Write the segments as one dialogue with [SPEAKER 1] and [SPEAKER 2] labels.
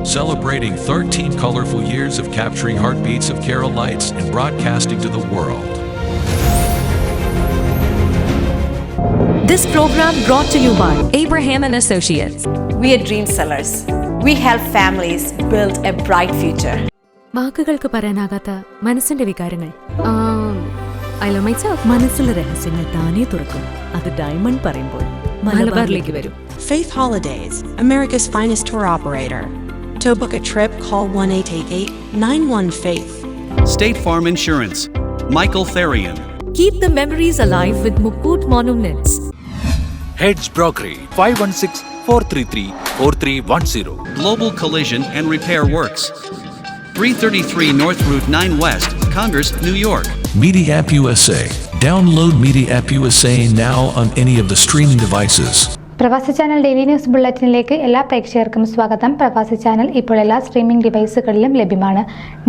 [SPEAKER 1] celebrating 13 colorful years of capturing heartbeats of Keralites and broadcasting to the world.
[SPEAKER 2] This program brought to you by Abraham and Associates.
[SPEAKER 3] We are dream sellers. We help families build a bright future.
[SPEAKER 2] വാക്കുകൾക്ക് പറയാനാകാത്ത മനസ്സിന്റെ വികാരങ്ങൾ. I love myself. മനസ്സിലെ രഹസ്യങ്ങൾ താനേ തുറക്കും. അത് diamond പറയുമ്പോൾ മലബാറിലേക്ക് വരും.
[SPEAKER 4] Faith Holidays, America's finest tour operator. To book a trip, call 1-888-91-FAITH.
[SPEAKER 5] State Farm Insurance, Michael Therian.
[SPEAKER 2] Keep the memories alive with Mukut Monuments.
[SPEAKER 6] Heads Brokery 516-433-4310.
[SPEAKER 5] Global Collision and Repair Works, 333 North Route 9 West, Congress, New York.
[SPEAKER 1] Media App USA. Download Media App USA now on any of the streaming devices.
[SPEAKER 7] പ്രവാസി channel daily news ബുള്ളറ്റിനിലേക്ക് എല്ലാ പ്രേക്ഷകർക്കും സ്വാഗതം. പ്രവാസി channel ഇപ്പോൾ എല്ലാ streaming ഡിവൈസുകളിലും ലഭ്യമാണ്.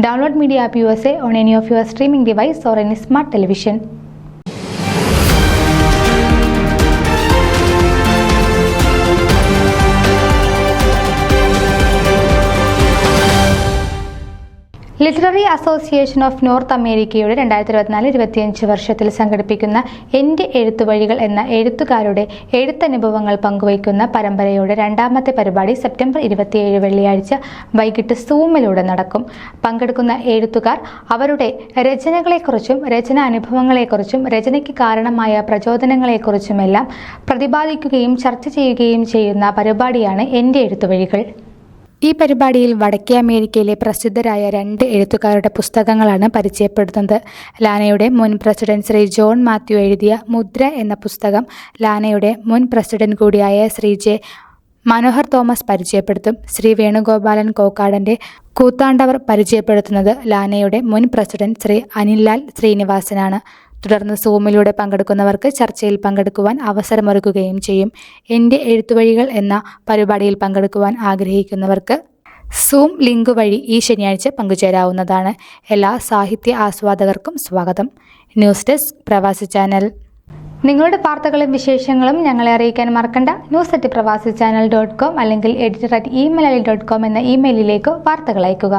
[SPEAKER 7] Download media app USA on any of your streaming device or any smart television. Literary association of north അമേരിക്കയുടെ 2024-25 വർഷത്തിൽ സംഘടിപ്പിക്കുന്ന എൻ്റെ എഴുത്തുവഴികൾ എന്ന എഴുത്തുകാരുടെ എഴുത്തനുഭവങ്ങൾ പങ്കുവയ്ക്കുന്ന പരമ്പരയുടെ രണ്ടാമത്തെ പരിപാടി സെപ്റ്റംബർ 27 വെള്ളിയാഴ്ച വൈകിട്ട് സൂമിലൂടെ നടക്കും. പങ്കെടുക്കുന്ന എഴുത്തുകാർ അവരുടെ രചനകളെക്കുറിച്ചും രചനാ അനുഭവങ്ങളെക്കുറിച്ചും രചനയ്ക്ക് കാരണമായ പ്രചോദനങ്ങളെക്കുറിച്ചുമെല്ലാം പ്രതിപാദിക്കുകയും ചർച്ച ചെയ്യുകയും ചെയ്യുന്ന പരിപാടിയാണ് എൻ്റെ എഴുത്തുവഴികൾ. ഈ പരിപാടിയിൽ വടക്കേ അമേരിക്കയിലെ പ്രസിദ്ധരായ 2 എഴുത്തുകാരുടെ പുസ്തകങ്ങളാണ് പരിചയപ്പെടുത്തുന്നത്. ലാനയുടെ മുൻ പ്രസിഡന്റ് ശ്രീ ജോൺ മാത്യു എഴുതിയ മുദ്ര എന്ന പുസ്തകം ലാനയുടെ മുൻ പ്രസിഡന്റ് കൂടിയായ ശ്രീ ജെ മനോഹർ തോമസ് പരിചയപ്പെടുത്തും. ശ്രീ വേണുഗോപാലൻ കോക്കാടൻ്റെ കൂത്താണ്ടവർ പരിചയപ്പെടുത്തുന്നത് ലാനയുടെ മുൻ പ്രസിഡന്റ് ശ്രീ അനിൽലാൽ ശ്രീനിവാസനാണ്. തുടർന്ന് സൂമിലൂടെ പങ്കെടുക്കുന്നവർക്ക് ചർച്ചയിൽ പങ്കെടുക്കുവാൻ അവസരമൊരുക്കുകയും ചെയ്യും. എൻ്റെ എഴുത്തുവഴികൾ എന്ന പരിപാടിയിൽ പങ്കെടുക്കുവാൻ ആഗ്രഹിക്കുന്നവർക്ക് സൂം ലിങ്ക് വഴി ഈ ശനിയാഴ്ച പങ്കുചേരാവുന്നതാണ്. എല്ലാ സാഹിത്യ ആസ്വാദകർക്കും സ്വാഗതം. ന്യൂസ് ഡെസ്ക് പ്രവാസി ചാനൽ. നിങ്ങളുടെ വാർത്തകളും വിശേഷങ്ങളും ഞങ്ങളെ അറിയിക്കാൻ മറക്കണ്ട. news@pravasichannel.com അല്ലെങ്കിൽ editor@email.com എന്ന ഇമെയിലിലേക്ക് വാർത്തകൾ അയയ്ക്കുക.